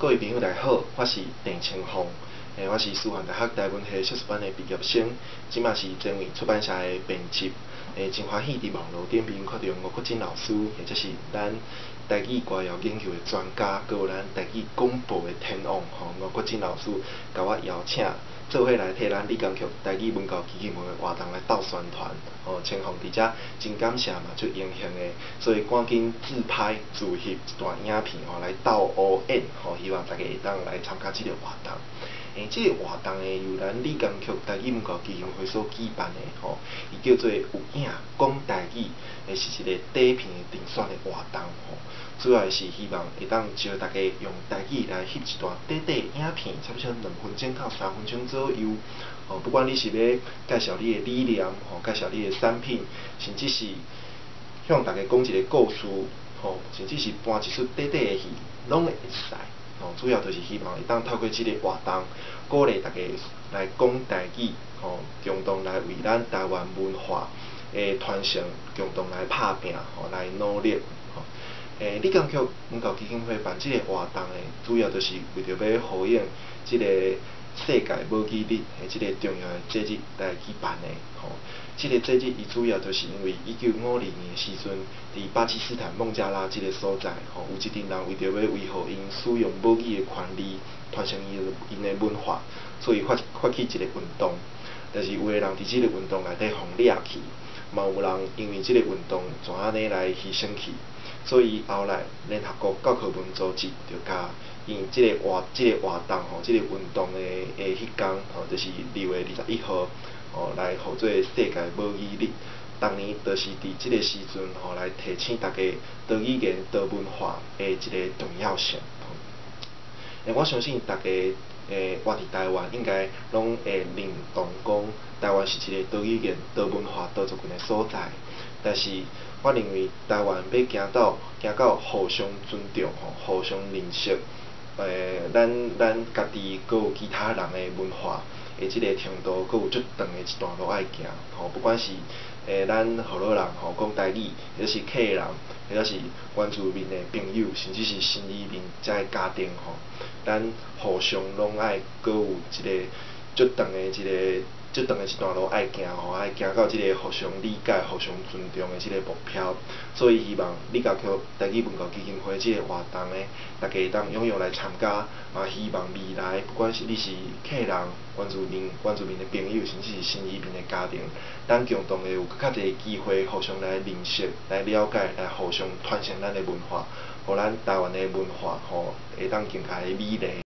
各位朋友大家好，我是郑清phong，我是师范大学台文系硕士班的毕业生，即嘛是前卫出版社的编辑。真欢喜伫网络顶面看到吴国珍老师，或者是咱台语歌谣研究的专家，佮有咱台语广播的天王吴国珍老师，甲我邀请做伙来替咱理工局台语文教基金会的活动来斗宣传。清phong伫遮真感谢嘛，就荣幸的，所以赶紧自拍自翕一段影片来斗乌演，希望大家会当来参加这个活动。这个活动由咱理工局台语文教基金会所举办的，伊叫做有影讲台语，是一个底片评选的活动。主要是希望会当招大家用台语来翕一段短影片，差不多2分钟到3分钟左右。不管你是要介绍你的理念，介绍你的产品，甚至是向大家讲一个故事，甚至是搬一出短的戏，拢会使。主要就是希望会当透过这个活动，鼓励大家来讲台语，共同来为咱台湾文化的传承，共同来打拼，来努力。理工局文教基金会办这个活动主要就是为着要呼应这个世界母语日的这个重要的节日来举办的。这个节日伊主要就是因为1952年的时阵，伫巴基斯坦孟加拉这个所在，有一群人为着要维护因使用母语的权利，传承因的文化，所以发起一个运动。但是有的人伫这个运动内底互掠去，嘛有人因为这个运动怎安尼来牺牲去。所以后来联合国教科文组织就甲因这个活动这个运动的迄天就是2月21号来号做世界母语日。当年就是伫这个时阵来提醒大家多语言多文化的一个重要性。我相信大家活伫台湾应该拢会认同讲，台湾是一个多语言多文化多族群的所在。但是我认为台湾要行到互相尊重互相认识，咱家己佮有其他人的文化的这个程度，佮有足长的一段路爱行。不管是咱河洛人讲台语，或者是客人，或者是原住民的朋友，甚至是新移民遮的家庭咱互相拢爱佮有一个足长的一段路爱行爱行到这个互相理解、互相尊重的这个目标。所以希望理工局台语文教基金会这个活动大家会当踊跃来参加。希望未来不管是你是客人、原住民的朋友，甚至是新移民的家庭，咱共同会有较侪机会互相来认识、来了解、来互相传承咱的文化，互咱台湾的文化会当更加的美丽。